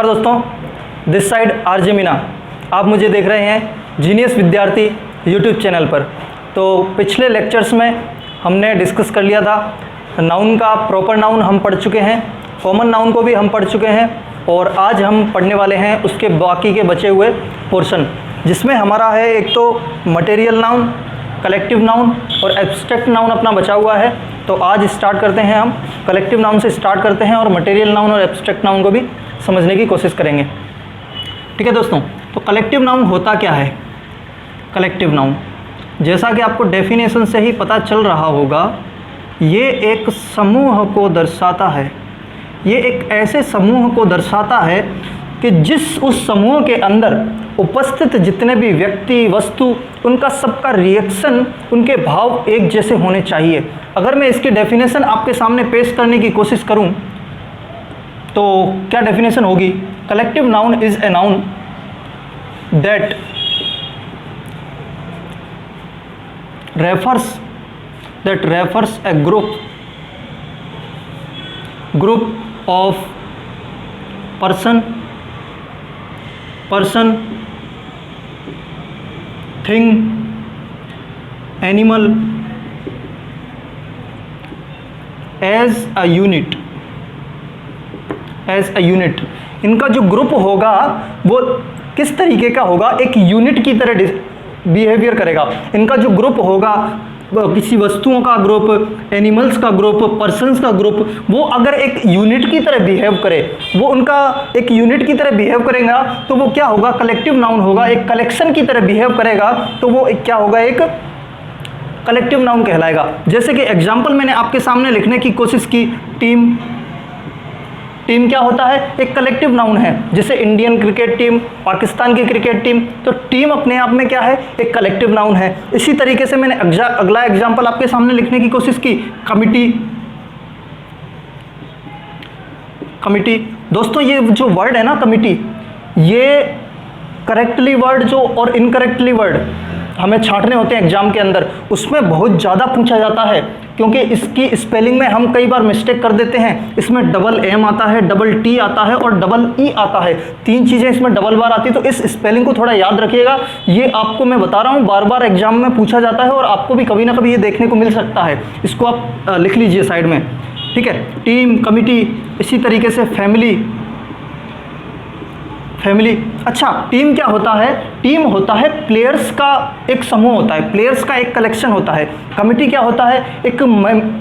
नमस्कार दोस्तों, this side RJ Meena. आप मुझे देख रहे हैं जीनियस विद्यार्थी यूट्यूब चैनल पर। तो पिछले लेक्चर्स में हमने डिस्कस कर लिया था नाउन का, प्रॉपर नाउन हम पढ़ चुके हैं, कॉमन नाउन को भी हम पढ़ चुके हैं और आज हम पढ़ने वाले हैं उसके बाकी के बचे हुए पोर्शन, जिसमें हमारा है एक तो मटेरियल नाउन, कलेक्टिव नाउन और एब्स्ट्रैक्ट नाउन अपना बचा हुआ है। तो आज स्टार्ट करते हैं, हम कलेक्टिव नाउन से स्टार्ट करते हैं और मटेरियल नाउन और एब्स्ट्रैक्ट नाउन को भी समझने की कोशिश करेंगे। ठीक है दोस्तों, तो कलेक्टिव नाउन होता क्या है? कलेक्टिव नाउन, जैसा कि आपको डेफिनेशन से ही पता चल रहा होगा, ये एक समूह को दर्शाता है। ये एक ऐसे समूह को दर्शाता है कि जिस उस समूह के अंदर उपस्थित जितने भी व्यक्ति, वस्तु, उनका सबका रिएक्शन, उनके भाव एक जैसे होने चाहिए। अगर मैं इसकी डेफिनेशन आपके सामने पेश करने की कोशिश करूं तो क्या डेफिनेशन होगी? Collective noun is a noun that refers a group of person, thing, animal as a unit। इनका जो ग्रुप होगा वो किस तरीके का होगा? एक यूनिट की तरह बिहेवियर करेगा। इनका जो ग्रुप होगा, किसी वस्तुओं का ग्रुप, एनिमल्स का ग्रुप, पर्सन्स का ग्रुप, वो अगर एक यूनिट की तरह बिहेव करे, वो उनका एक यूनिट की तरह बिहेव करेगा तो वो क्या होगा? कलेक्टिव नाउन होगा। एक कलेक्शन की तरह बिहेव करेगा तो वो क्या होगा? एक कलेक्टिव नाउन कहलाएगा। जैसे कि एग्जाम्पल मैंने आपके सामने लिखने की कोशिश की, टीम क्या होता है? एक कलेक्टिव नाउन है। जैसे इंडियन क्रिकेट टीम, पाकिस्तान की क्रिकेट टीम, तो टीम अपने आप में क्या है? एक कलेक्टिव नाउन है। इसी तरीके से मैंने अगला एग्जांपल आपके सामने लिखने की कोशिश की, कमिटी। दोस्तों ये जो वर्ड है ना कमिटी, ये करेक्टली वर्ड जो और इनकरेक्टली वर्ड हमें छांटने होते हैं एग्जाम के अंदर, उसमें बहुत ज़्यादा पूछा जाता है, क्योंकि इसकी स्पेलिंग में हम कई बार मिस्टेक कर देते हैं। इसमें डबल एम आता है, डबल टी आता है और डबल ई आता है। 3 चीज़ें इसमें डबल बार आती है। तो इस स्पेलिंग को थोड़ा याद रखिएगा। ये आपको मैं बता रहा हूँ, बार बार एग्जाम में पूछा जाता है और आपको भी कभी ना कभी ये देखने को मिल सकता है। इसको आप लिख लीजिए साइड में, ठीक है? Team, committee. इसी तरीके से फैमिली। अच्छा, टीम क्या होता है? टीम होता है प्लेयर्स का एक समूह होता है, प्लेयर्स का एक कलेक्शन होता है। कमिटी क्या होता है? एक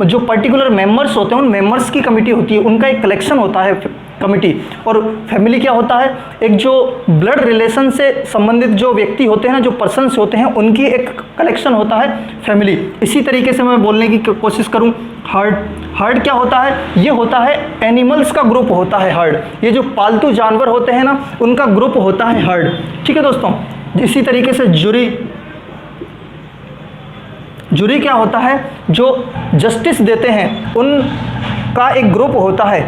जो पर्टिकुलर मेंबर्स होते हैं, उन मेंबर्स की कमिटी होती है, उनका एक कलेक्शन होता है कमिटी। और फैमिली क्या होता है? एक जो ब्लड रिलेशन से संबंधित जो व्यक्ति होते हैं ना, जो पर्सन्स होते हैं, उनकी एक कलेक्शन होता है फैमिली। इसी तरीके से मैं बोलने की कोशिश करूं, हर्ड क्या होता है? ये होता है एनिमल्स का ग्रुप होता है हर्ड। ये जो पालतू जानवर होते हैं ना, उनका ग्रुप होता है हर्ड। ठीक है दोस्तों, इसी तरीके से जूरी क्या होता है? जो जस्टिस देते हैं उनका एक ग्रुप होता है।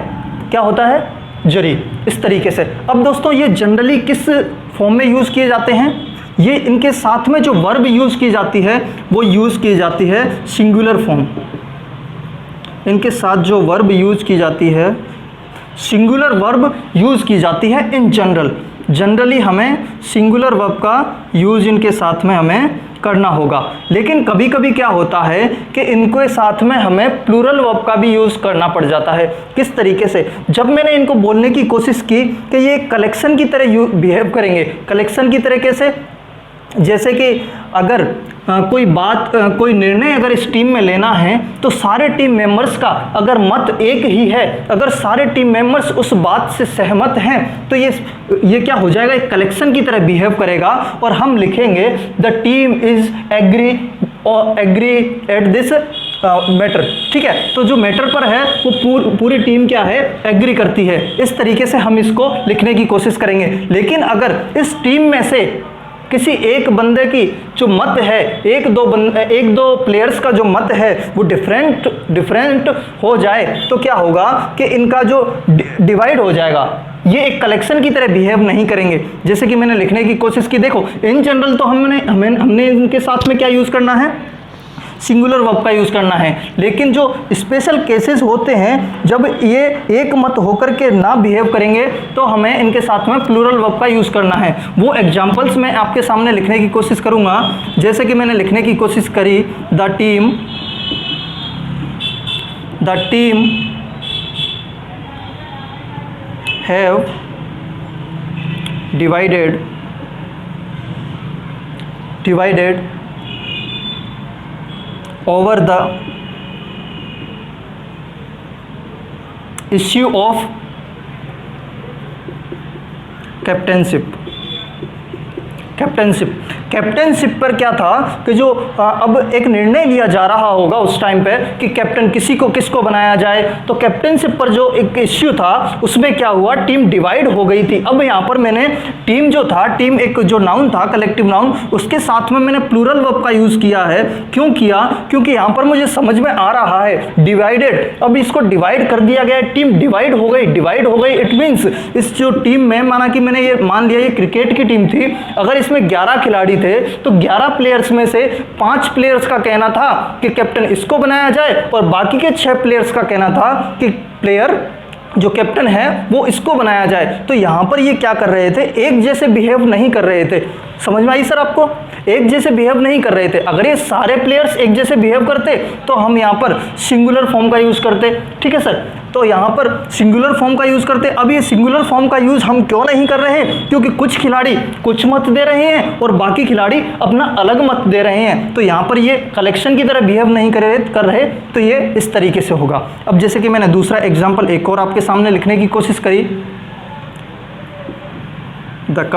क्या होता है? जरी। इस तरीके से। अब दोस्तों ये जनरली किस फॉर्म में यूज़ किए जाते हैं? ये इनके साथ में जो वर्ब यूज़ की जाती है वो यूज़ की जाती है सिंगुलर फॉर्म। इनके साथ जो वर्ब यूज़ की जाती है, सिंगुलर वर्ब यूज़ की जाती है इन जनरली हमें सिंगुलर वर्ब का यूज़ इनके साथ में हमें करना होगा। लेकिन कभी कभी क्या होता है कि इनके साथ में हमें प्लूरल वर्ब का भी यूज़ करना पड़ जाता है। किस तरीके से? जब मैंने इनको बोलने की कोशिश की कि ये कलेक्शन की तरह बिहेव करेंगे। कलेक्शन की तरह कैसे? जैसे कि अगर कोई निर्णय अगर इस टीम में लेना है तो सारे टीम मेंबर्स का अगर मत एक ही है, अगर सारे टीम मेंबर्स उस बात से सहमत हैं तो ये क्या हो जाएगा? एक कलेक्शन की तरह बिहेव करेगा। और हम लिखेंगे the team is agree at this matter. ठीक है, तो जो मैटर पर है वो पूरी टीम क्या है? एग्री करती है। इस तरीके से हम इसको लिखने की कोशिश करेंगे। लेकिन अगर इस टीम में से किसी एक बंदे की जो मत है, एक दो प्लेयर्स का जो मत है वो डिफरेंट हो जाए तो क्या होगा कि इनका जो डिवाइड हो जाएगा। ये एक कलेक्शन की तरह बिहेव नहीं करेंगे। जैसे कि मैंने लिखने की कोशिश की, देखो इन जनरल तो हमने इनके साथ में क्या यूज़ करना है? सिंगुलर वर्ब का यूज़ करना है। लेकिन जो स्पेशल केसेस होते हैं जब ये एक मत होकर के ना बिहेव करेंगे तो हमें इनके साथ में प्लूरल वर्ब का यूज़ करना है। वो एग्जांपल्स मैं आपके सामने लिखने की कोशिश करूँगा। जैसे कि मैंने लिखने की कोशिश करी, the team have divided over the issue of captaincy पर क्या था कि जो अब एक निर्णय लिया जा रहा होगा उस टाइम पे कि कैप्टन किसको बनाया जाए। तो कैप्टनशिप पर जो एक इश्यू था उसमें क्या हुआ, टीम डिवाइड हो गई थी। अब यहाँ पर मैंने टीम जो था, टीम एक जो नाउन था, कलेक्टिव नाउन, उसके साथ में मैंने प्लूरल वर्ब का यूज़ किया है। क्यों किया? क्योंकि यहाँ पर मुझे समझ में आ रहा है डिवाइडेड, अब इसको डिवाइड कर दिया गया, टीम डिवाइड हो गई। इट मीन्स इस जो टीम में, माना कि मैंने ये मान लिया ये क्रिकेट की टीम थी, अगर इसमें 11 खिलाड़ी थे तो 11 प्लेयर्स में से 5 प्लेयर्स का कहना था कि कैप्टन इसको बनाया जाए और बाकी के 6 प्लेयर्स का कहना था कि प्लेयर जो कैप्टन है वो इसको बनाया जाए। तो यहाँ पर ये क्या कर रहे थे, एक जैसे बिहेव नहीं कर रहे थे। समझ में आई सर आपको? एक जैसे बिहेव नहीं कर रहे थे। अगर ये सारे प्लेयर्स एक जैसे बिहेव करते तो हम यहाँ पर सिंगुलर फॉर्म का यूज़ करते। ठीक है सर, तो यहाँ पर सिंगुलर फॉर्म का यूज़ करते। अब ये सिंगुलर फॉर्म का यूज़ हम क्यों नहीं कर रहे हैं? क्योंकि कुछ खिलाड़ी कुछ मत दे रहे हैं और बाकी खिलाड़ी अपना अलग मत दे रहे हैं। तो यहाँ पर ये कलेक्शन की तरह बिहेव नहीं कर रहे, तो ये इस तरीके से होगा। अब जैसे कि मैंने दूसरा एग्जाम्पल एक और आपके सामने लिखने की कोशिश करी, the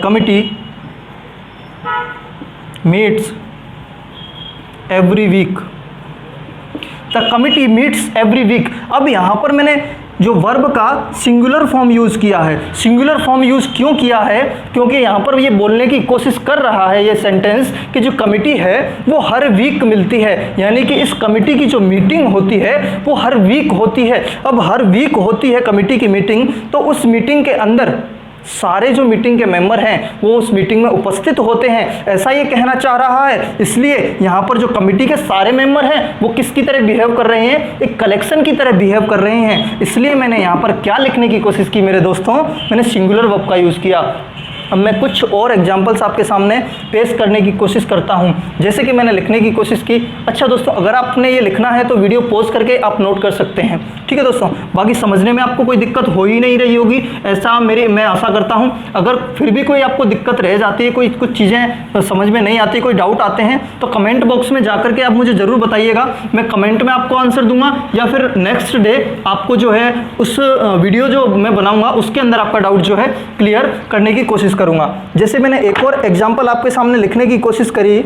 committee meets every week। The committee meets every week. अब यहाँ पर मैंने जो वर्ब का सिंगुलर फॉर्म यूज़ किया है। सिंगुलर फॉर्म यूज़ क्यों किया है? क्योंकि यहाँ पर ये बोलने की कोशिश कर रहा है ये सेंटेंस कि जो कमिटी है वो हर वीक मिलती है, यानी कि इस कमिटी की जो मीटिंग होती है वो हर वीक होती है। अब हर वीक होती है कमिटी की मीटिंग, तो उस मीटिंग के अंदर सारे जो मीटिंग के मेंबर हैं वो उस मीटिंग में उपस्थित होते हैं, ऐसा ये कहना चाह रहा है। इसलिए यहाँ पर जो कमिटी के सारे मेंबर हैं वो किसकी तरह बिहेव कर रहे हैं, एक कलेक्शन की तरह बिहेव कर रहे हैं। इसलिए मैंने यहाँ पर क्या लिखने की कोशिश की मेरे दोस्तों, मैंने सिंगुलर वर्ब का यूज़ किया। अब मैं कुछ और एग्जाम्पल्स आपके सामने पेश करने की कोशिश करता हूं। जैसे कि मैंने लिखने की कोशिश की। अच्छा दोस्तों, अगर आपने ये लिखना है तो वीडियो पॉज करके आप नोट कर सकते हैं। ठीक है दोस्तों, बाकी समझने में आपको कोई दिक्कत हो ही नहीं रही होगी, ऐसा मैं आशा करता हूं। अगर फिर भी कोई आपको दिक्कत रह जाती है, कोई कुछ चीज़ें समझ में नहीं आती, कोई डाउट आते हैं, तो कमेंट बॉक्स में जाकर के आप मुझे ज़रूर बताइएगा। मैं कमेंट में आपको आंसर दूंगा या फिर नेक्स्ट डे आपको जो है उस वीडियो जो मैं बनाऊँगा उसके अंदर आपका डाउट जो है क्लियर करने की कोशिश करूंगा। जैसे मैंने एक और एग्जांपल आपके सामने लिखने की कोशिश करी,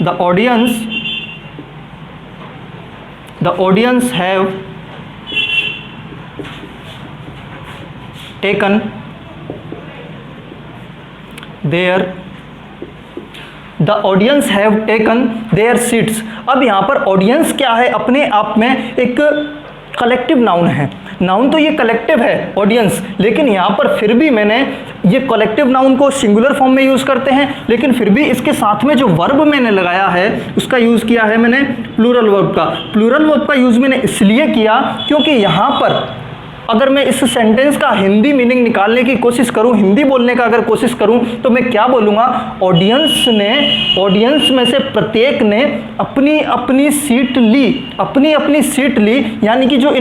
the audience have taken there seats. अब यहाँ पर ऑडियंस क्या है, अपने आप में एक कलेक्टिव नाउन है। नाउन तो ये कलेक्टिव है ऑडियंस, लेकिन यहाँ पर फिर भी मैंने ये कलेक्टिव नाउन को सिंगुलर फॉर्म में यूज़ करते हैं, लेकिन फिर भी इसके साथ में जो वर्ब मैंने लगाया है उसका यूज़ किया है मैंने प्लूरल वर्ब का। प्लूरल वर्ब का यूज़ मैंने इसलिए किया क्योंकि यहाँ पर अगर मैं इस सेंटेंस का हिंदी मीनिंग निकालने की कोशिश करूं, हिंदी बोलने का अगर कोशिश करूं, तो मैं क्या बोलूँगा, ऑडियंस में से प्रत्येक ने अपनी अपनी सीट ली, यानी कि जो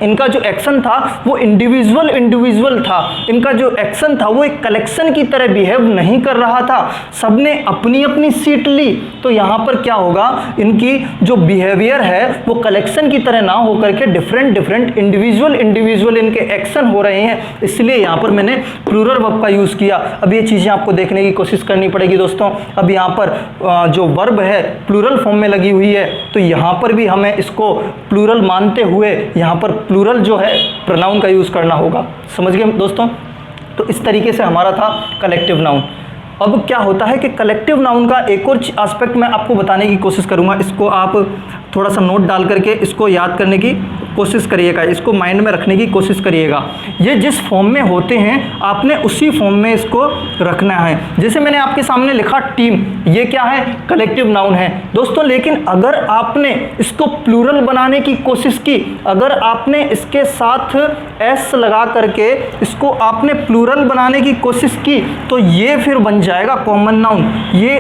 इनका जो एक्शन था वो इंडिविजुअल था। इनका जो एक्शन था वो एक कलेक्शन की तरह बिहेव नहीं कर रहा था, सबने अपनी अपनी सीट ली। तो यहाँ पर क्या होगा, इनकी जो बिहेवियर है वो कलेक्शन की तरह ना होकर के डिफरेंट इंडिविजुअल इनके एक्शन हो रहे हैं, इसलिए यहाँ पर मैंने प्लूरल वर्ब का यूज़ किया। अब ये चीज़ें आपको देखने की कोशिश करनी पड़ेगी दोस्तों। अब यहाँ पर जो वर्ब है प्लूरल फॉर्म में लगी हुई है, तो यहाँ पर भी हमें इसको प्लूरल मानते हुए यहाँ पर प्लूरल जो है प्रोनाउन का यूज़ करना होगा। समझ गए दोस्तों? तो इस तरीके से हमारा था कलेक्टिव नाउन। अब क्या होता है कि कलेक्टिव नाउन का एक और एस्पेक्ट मैं आपको बताने की कोशिश करूंगा, इसको आप थोड़ा सा नोट डाल करके इसको याद करने की कोशिश करिएगा, इसको माइंड में रखने की कोशिश करिएगा। ये जिस फॉर्म में होते हैं आपने उसी फॉर्म में इसको रखना है। जैसे मैंने आपके सामने लिखा टीम, ये क्या है? कलेक्टिव नाउन है दोस्तों। लेकिन अगर आपने इसको प्लूरल बनाने की कोशिश की, अगर आपने इसके साथ एस लगा करके इसको आपने प्लूरल बनाने की कोशिश की, तो ये फिर बन जाएगा कॉमन नाउन। ये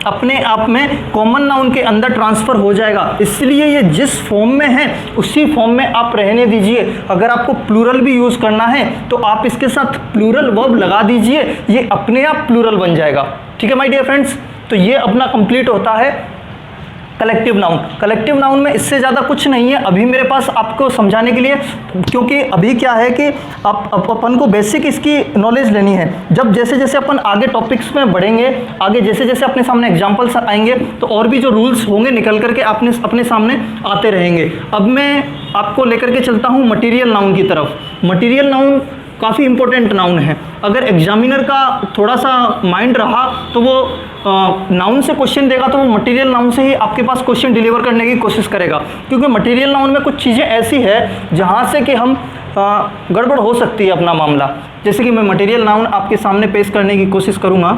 अपने आप में कॉमन नाउन के अंदर ट्रांसफर हो जाएगा। इसलिए ये जिस फॉर्म में है उसी फॉर्म में आप रहने दीजिए। अगर आपको प्लूरल भी यूज़ करना है तो आप इसके साथ प्लूरल वर्ब लगा दीजिए, ये अपने आप प्लूरल बन जाएगा। ठीक है माय डियर फ्रेंड्स, तो ये अपना कंप्लीट होता है कलेक्टिव नाउन। कलेक्टिव नाउन में इससे ज़्यादा कुछ नहीं है अभी मेरे पास आपको समझाने के लिए, क्योंकि अभी क्या है कि अपन को बेसिक इसकी नॉलेज लेनी है। जब जैसे जैसे अपन आगे टॉपिक्स में बढ़ेंगे, आगे जैसे जैसे अपने सामने एग्जांपल्स आएंगे, तो और भी जो रूल्स होंगे निकल करके अपने सामने आते रहेंगे। अब मैं आपको लेकर के चलता हूँ मटीरियल नाउन की तरफ। मटीरियल नाउन काफ़ी इंपॉर्टेंट नाउन है। अगर एग्जामिनर का थोड़ा सा माइंड रहा तो वो नाउन से क्वेश्चन देगा तो वो मटेरियल नाउन से ही आपके पास क्वेश्चन डिलीवर करने की कोशिश करेगा, क्योंकि मटेरियल नाउन में कुछ चीज़ें ऐसी है जहाँ से कि हम गड़बड़ हो सकती है अपना मामला। जैसे कि मैं मटेरियल नाउन आपके सामने पेश करने की कोशिश करूँगा।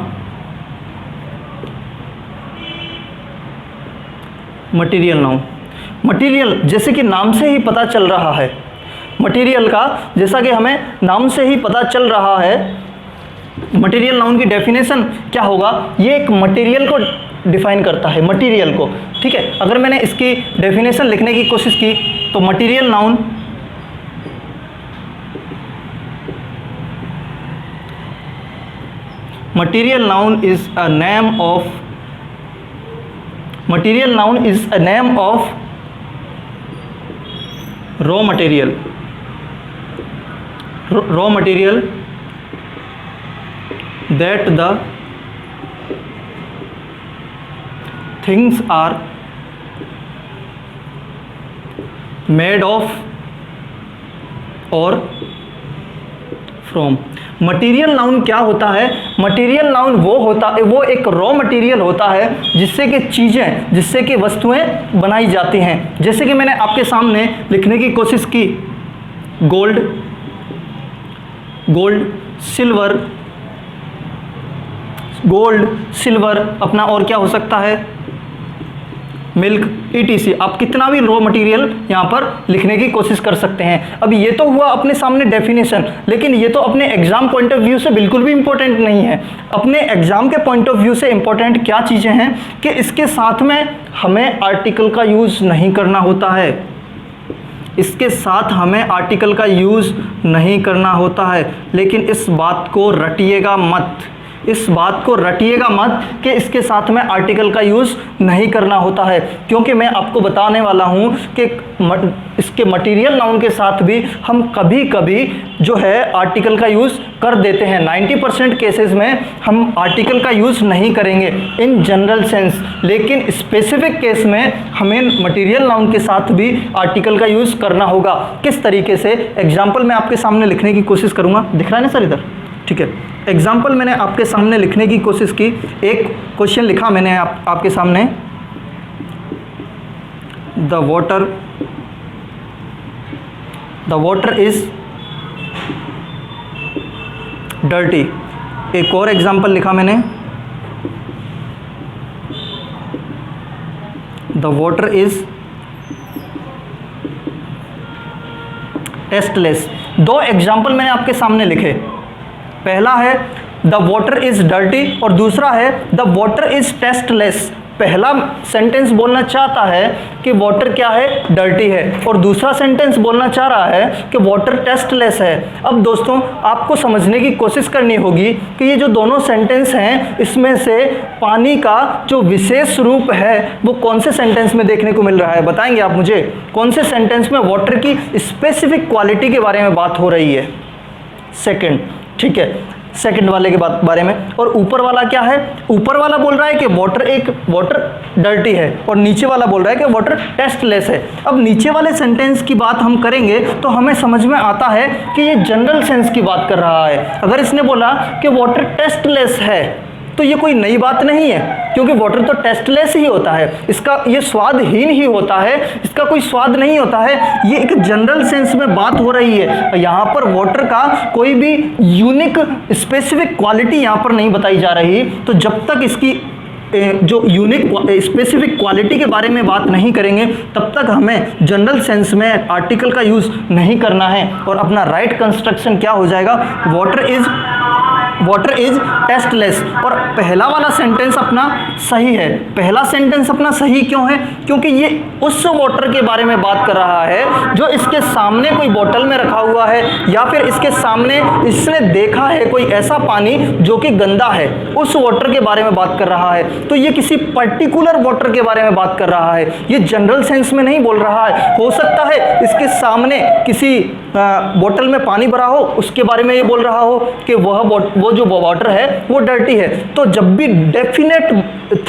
मटेरियल नाउन, मटेरियल जैसे कि नाम से ही पता चल रहा है, मटेरियल का जैसा कि हमें नाम से ही पता चल रहा है, मटेरियल नाउन की डेफिनेशन क्या होगा? ये एक मटेरियल को डिफाइन करता है, मटेरियल को। ठीक है, अगर मैंने इसकी डेफिनेशन लिखने की कोशिश की तो material noun is a name of raw material that the things are made of or from। Material noun क्या होता है? मटेरियल नाउन वो एक रॉ मटेरियल होता है जिससे कि चीज़ें, जिससे कि वस्तुएं बनाई जाती हैं। जैसे कि मैंने आपके सामने लिखने की कोशिश की, गोल्ड, सिल्वर, अपना और क्या हो सकता है? Milk, ETC। आप कितना भी रॉ मटेरियल यहाँ पर लिखने की कोशिश कर सकते हैं। अब ये तो हुआ अपने सामने डेफिनेशन, लेकिन ये तो अपने एग्जाम पॉइंट ऑफ व्यू से बिल्कुल भी इंपॉर्टेंट नहीं है। अपने एग्जाम के पॉइंट ऑफ व्यू से इंपॉर्टेंट क्या चीज़ें हैं कि इसके साथ में हमें आर्टिकल का यूज़ नहीं करना होता है, इसके साथ हमें आर्टिकल का यूज़ नहीं करना होता है। लेकिन इस बात को रटिएगा मत कि इसके साथ में आर्टिकल का यूज़ नहीं करना होता है, क्योंकि मैं आपको बताने वाला हूँ कि इसके मटेरियल नाउन के साथ भी हम कभी कभी जो है आर्टिकल का यूज़ कर देते हैं। 90% केसेस में हम आर्टिकल का यूज़ नहीं करेंगे इन जनरल सेंस, लेकिन स्पेसिफिक केस में हमें मटेरियल नाउन के साथ भी आर्टिकल का यूज़ करना होगा। किस तरीके से? एग्जाम्पल मैं आपके सामने लिखने की कोशिश करूँगा। दिख रहा है ना सर इधर? ठीक है, एग्जाम्पल मैंने आपके सामने लिखने की कोशिश की। एक क्वेश्चन लिखा मैंने आपके सामने, द वाटर इज डर्टी। एक और एग्जाम्पल लिखा मैंने, द वाटर इज टेस्टलेस। दो एग्जाम्पल मैंने आपके सामने लिखे। पहला है द वाटर इज डर्टी और दूसरा है द वाटर इज टेस्टलेस। पहला सेंटेंस बोलना चाहता है कि वाटर क्या है? डर्टी है, और दूसरा सेंटेंस बोलना चाह रहा है कि वाटर टेस्टलेस है। अब दोस्तों आपको समझने की कोशिश करनी होगी कि ये जो दोनों सेंटेंस हैं इसमें से पानी का जो विशेष रूप है वो कौन से सेंटेंस में देखने को मिल रहा है? बताएंगे आप मुझे, कौन से सेंटेंस में वाटर की स्पेसिफिक क्वालिटी के बारे में बात हो रही है? सेकेंड, ठीक है, सेकंड वाले के बारे में। और ऊपर वाला क्या है? ऊपर वाला बोल रहा है कि वाटर डर्टी है और नीचे वाला बोल रहा है कि वाटर टेस्टलेस है। अब नीचे वाले सेंटेंस की बात हम करेंगे तो हमें समझ में आता है कि ये जनरल सेंस की बात कर रहा है। अगर इसने बोला कि वाटर टेस्टलेस है तो ये कोई नई बात नहीं है, क्योंकि वाटर तो टेस्टलेस ही होता है, इसका ये स्वादहीन ही होता है, इसका कोई स्वाद नहीं होता है। ये एक जनरल सेंस में बात हो रही है, यहाँ पर वाटर का कोई भी यूनिक स्पेसिफिक क्वालिटी यहाँ पर नहीं बताई जा रही। तो जब तक इसकी जो यूनिक स्पेसिफिक क्वालिटी के बारे में बात नहीं करेंगे तब तक हमें जनरल सेंस में आर्टिकल का यूज़ नहीं करना है। और अपना राइट कंस्ट्रक्शन क्या हो जाएगा, वाटर इज टेस्टलेस। और पहला वाला सेंटेंस अपना सही है। पहला सेंटेंस अपना सही क्यों है, क्योंकि ये उस वाटर के बारे में बात कर रहा है जो इसके सामने कोई बोतल में रखा हुआ है, या फिर इसके सामने इसने देखा है कोई ऐसा पानी जो कि गंदा है, उस वाटर के बारे में बात कर रहा है। तो ये किसी पर्टिकुलर वाटर के बारे में बात कर रहा है, ये जनरल सेंस में नहीं बोल रहा है। हो सकता है इसके सामने किसी बोतल में पानी भरा हो, उसके बारे में ये बोल रहा हो कि वो जो वाटर है वो डर्टी है। तो जब भी डेफिनेट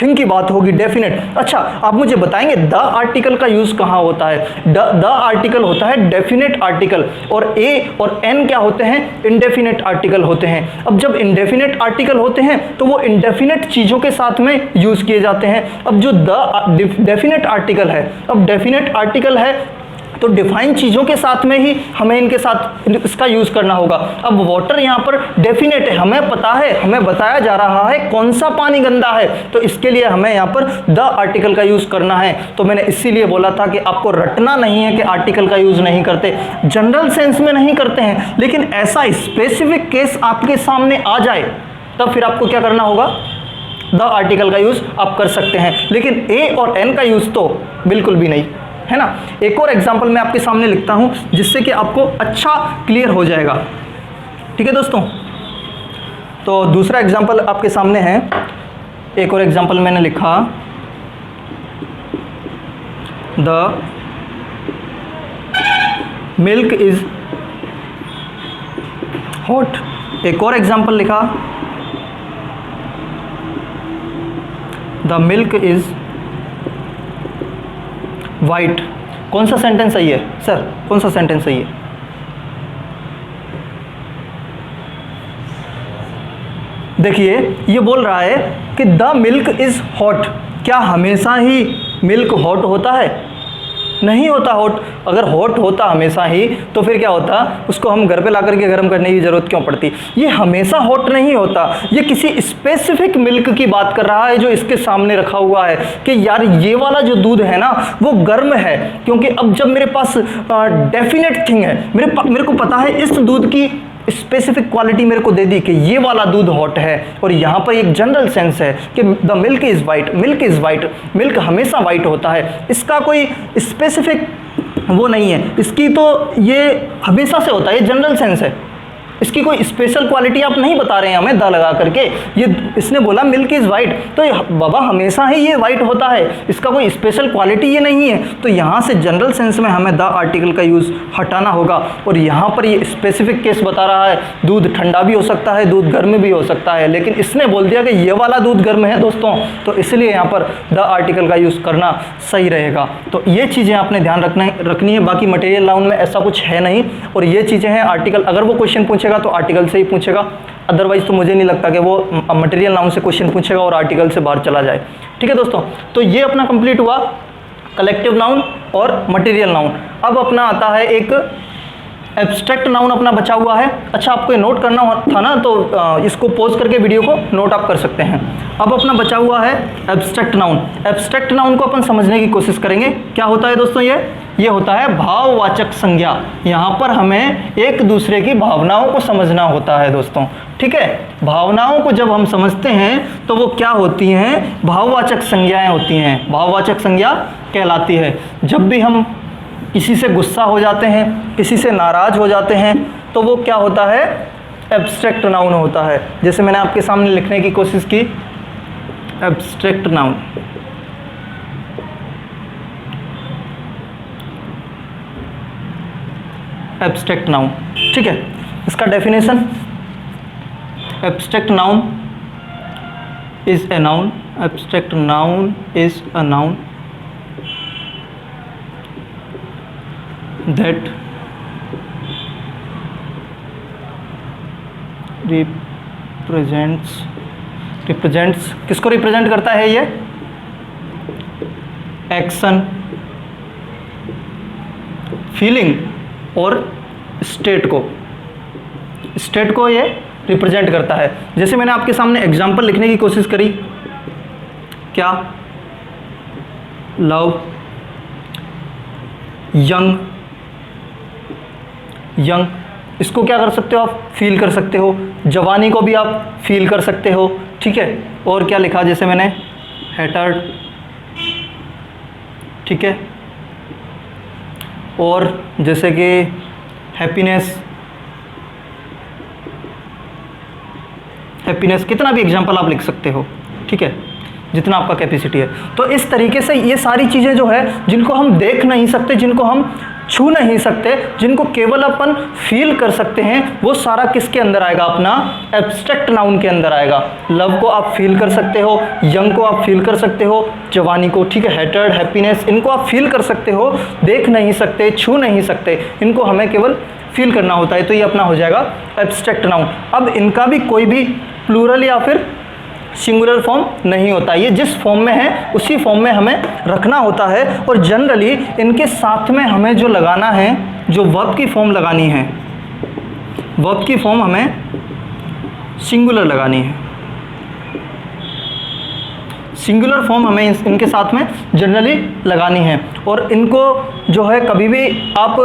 थिंग की बात होगी, डेफिनेट, अच्छा आप मुझे बताएंगे द आर्टिकल का यूज कहाँ होता है? द आर्टिकल होता है डेफिनेट आर्टिकल, और ए और एन क्या होते हैं? इंडेफिनेट आर्टिकल होते हैं। अब जब इंडेफिनेट आर्टिकल होते हैं तो वो इंडेफिनेट चीजों के साथ में यूज किए जाते हैं। अब जो द डेफिनेट आर्टिकल है, अब डेफिनेट आर्टिकल है तो डिफाइन चीज़ों के साथ में ही हमें इनके साथ इसका यूज़ करना होगा। अब वाटर यहाँ पर डेफिनेट है, हमें पता है, हमें बताया जा रहा है कौन सा पानी गंदा है, तो इसके लिए हमें यहाँ पर द आर्टिकल का यूज़ करना है। तो मैंने इसीलिए बोला था कि आपको रटना नहीं है कि आर्टिकल का यूज़ नहीं करते, जनरल सेंस में नहीं करते हैं, लेकिन ऐसा स्पेसिफिक केस आपके सामने आ जाए तब फिर आपको क्या करना होगा? द आर्टिकल का यूज़ आप कर सकते हैं, लेकिन ए और एन का यूज़ तो बिल्कुल भी नहीं, है ना। एक और एग्जाम्पल मैं आपके सामने लिखता हूं जिससे कि आपको अच्छा क्लियर हो जाएगा। ठीक है दोस्तों, तो दूसरा एग्जाम्पल आपके सामने है। एक और एग्जाम्पल मैंने लिखा, द मिल्क इज हॉट। एक और एग्जाम्पल लिखा, द मिल्क इज वाइट। कौन सा सेंटेंस सही है सर? कौन सा सेंटेंस सही है? देखिए ये बोल रहा है कि द मिल्क इज हॉट। क्या हमेशा ही मिल्क हॉट होता है? नहीं होता हॉट। अगर हॉट होता हमेशा ही तो फिर क्या होता, उसको हम घर पे ला करके गर्म करने की ज़रूरत क्यों पड़ती? ये हमेशा हॉट नहीं होता, ये किसी स्पेसिफिक मिल्क की बात कर रहा है जो इसके सामने रखा हुआ है कि यार ये वाला जो दूध है ना वो गर्म है, क्योंकि अब जब मेरे पास डेफिनेट थिंग है, मेरे को पता है इस दूध की स्पेसिफिक क्वालिटी मेरे को दे दी कि ये वाला दूध हॉट है। और यहाँ पर एक जनरल सेंस है कि the milk is white, milk is white, milk हमेशा वाइट होता है, इसका कोई स्पेसिफिक वो नहीं है, इसकी तो ये हमेशा से होता है, ये जनरल सेंस है, इसकी कोई स्पेशल क्वालिटी आप नहीं बता रहे हैं हमें द लगा करके। ये इसने बोला मिल्क इज़ वाइट, तो बाबा हमेशा ही ये वाइट होता है, इसका कोई स्पेशल क्वालिटी ये नहीं है। तो यहाँ से जनरल सेंस में हमें द आर्टिकल का यूज़ हटाना होगा। और यहाँ पर ये स्पेसिफिक केस बता रहा है, दूध ठंडा भी हो सकता है, दूध गर्म भी हो सकता है, लेकिन इसने बोल दिया कि ये वाला दूध गर्म है दोस्तों, तो इसलिए यहाँ पर द आर्टिकल का यूज़ करना सही रहेगा। तो ये चीज़ें आपने ध्यान रखनी है। बाकी मटेरियल नाउन में ऐसा कुछ है नहीं, और ये चीज़ें हैं आर्टिकल, अगर वो क्वेश्चन पूछेगा तो आर्टिकल से ही पूछेगा, अदरवाइज तो मुझे नहीं लगता कि वो मटेरियल नाउन से क्वेश्चन पूछेगा और आर्टिकल से बाहर चला जाए। ठीक है दोस्तों, तो ये अपना कंप्लीट हुआ कलेक्टिव नाउन और मटेरियल नाउन। अब अपना आता है एक एब्स्ट्रैक्ट नाउन अपना बचा हुआ है। अच्छा आपको ये नोट करना था ना, तो इसको पॉज करके वीडियो को नोट आप कर सकते हैं। अब अपना बचा हुआ है एब्स्ट्रैक्ट नाउन। एब्स्ट्रैक्ट नाउन को अपन समझने की कोशिश करेंगे। क्या होता है दोस्तों? ये होता है भाववाचक संज्ञा। यहाँ पर हमें एक दूसरे की भावनाओं को समझना होता है दोस्तों। ठीक है, भावनाओं को जब हम समझते हैं तो वो क्या होती हैं? भाववाचक संज्ञाएं होती हैं, भाववाचक संज्ञा कहलाती है। जब भी हम किसी से गुस्सा हो जाते हैं, किसी से नाराज हो जाते हैं, तो वो क्या होता है? एब्स्ट्रैक्ट नाउन होता है। जैसे मैंने आपके सामने लिखने की कोशिश की, एब्स्ट्रैक्ट नाउन। एब्स्ट्रैक्ट नाउन, ठीक है। इसका definition, abstract noun is a noun, abstract noun is a noun that represents, represents, किसको रिप्रेजेंट करता है ये? एक्शन, फीलिंग और स्टेट को ये रिप्रेजेंट करता है। जैसे मैंने आपके सामने एग्जांपल लिखने की कोशिश करी, क्या? लव, यंग, इसको क्या कर सकते हो आप? फील कर सकते हो। जवानी को भी आप फील कर सकते हो, ठीक है। और क्या लिखा जैसे मैंने? हैटर्ड, ठीक है। और जैसे कि हैप्पीनेस, कितना भी एग्जांपल आप लिख सकते हो, ठीक है, जितना आपका कैपेसिटी है। तो इस तरीके से ये सारी चीज़ें जो है, जिनको हम देख नहीं सकते, जिनको हम छू नहीं सकते, जिनको केवल अपन फील कर सकते हैं, वो सारा किसके अंदर आएगा? अपना एब्स्ट्रैक्ट नाउन के अंदर आएगा। लव को आप फील कर सकते हो, यंग को आप फील कर सकते हो, जवानी को, ठीक है, हैटर्ड, हैप्पीनेस, इनको आप फील कर सकते हो, देख नहीं सकते, छू नहीं सकते, इनको हमें केवल फील करना होता है। तो ये अपना हो जाएगा एब्स्ट्रैक्ट नाउन। अब इनका भी कोई भी प्लूरल या फिर सिंगुलर फॉर्म नहीं होता, ये जिस फॉर्म में है उसी फॉर्म में हमें रखना होता है। और जनरली इनके साथ में हमें जो लगाना है, जो वर्ब की फॉर्म लगानी है, वर्ब की फॉर्म हमें सिंगुलर लगानी है। सिंगुलर फॉर्म हमें इनके साथ में जनरली लगानी है। और इनको जो है कभी भी आप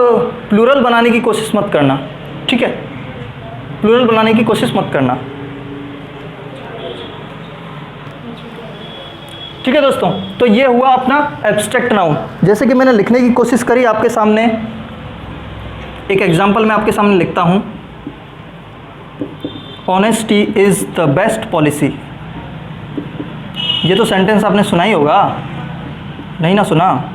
प्लूरल बनाने की कोशिश मत करना, ठीक है, प्लूरल बनाने की कोशिश मत करना, ठीक है दोस्तों। तो ये हुआ अपना एब्स्ट्रैक्ट नाउन। जैसे कि मैंने लिखने की कोशिश करी आपके सामने, एक एग्जांपल मैं आपके सामने लिखता हूं। Honesty is the best policy. ये तो सेंटेंस आपने सुना ही होगा, नहीं ना सुना?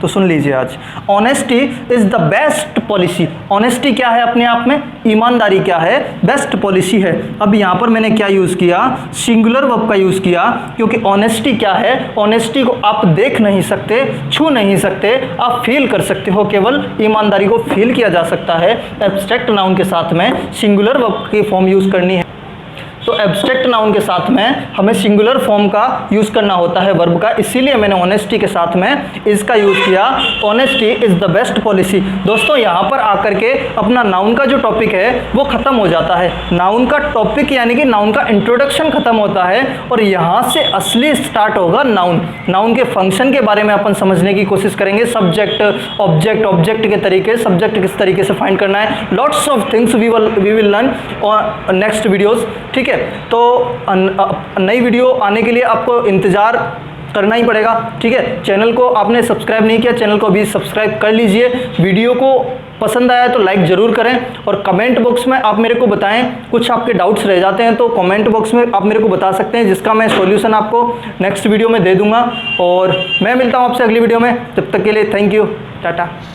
तो सुन लीजिए आज। Honesty is the best policy. Honesty क्या है अपने आप में? ईमानदारी क्या है? बेस्ट पॉलिसी है। अब यहाँ पर मैंने क्या यूज़ किया? सिंगुलर वर्ब का यूज़ किया, क्योंकि ऑनेस्टी क्या है? ऑनेस्टी को आप देख नहीं सकते, छू नहीं सकते, आप फील कर सकते हो, केवल ईमानदारी को फील किया जा सकता है। एब्स्ट्रैक्ट नाउन के साथ में सिंगुलर वर्ब की फॉर्म यूज़ करनी है। तो एब्स्ट्रैक्ट नाउन के साथ में हमें सिंगुलर फॉर्म का यूज़ करना होता है वर्ब का, इसीलिए मैंने ऑनेस्टी के साथ में इसका यूज़ किया। Honesty is the best policy. दोस्तों यहाँ पर आकर के अपना नाउन का जो टॉपिक है वो ख़त्म हो जाता है। नाउन का टॉपिक यानी कि नाउन का इंट्रोडक्शन ख़त्म होता है और यहाँ से असली स्टार्ट होगा नाउन। नाउन के फंक्शन के बारे में अपन समझने की कोशिश करेंगे। सब्जेक्ट, ऑब्जेक्ट, ऑब्जेक्ट के तरीके, सब्जेक्ट किस तरीके से फाइंड करना है, lots of things we will learn और नेक्स्ट वीडियोज़, ठीक है। तो नई वीडियो आने के लिए आपको इंतज़ार करना ही पड़ेगा, ठीक है। चैनल को आपने सब्सक्राइब नहीं किया, चैनल को अभी सब्सक्राइब कर लीजिए। वीडियो को पसंद आया तो लाइक ज़रूर करें और कमेंट बॉक्स में आप मेरे को बताएं, कुछ आपके डाउट्स रह जाते हैं तो कमेंट बॉक्स में आप मेरे को बता सकते हैं, जिसका मैं सॉल्यूशन आपको नेक्स्ट वीडियो में दे दूंगा। और मैं मिलता हूं आपसे अगली वीडियो में, तब तक के लिए थैंक यू, टाटा।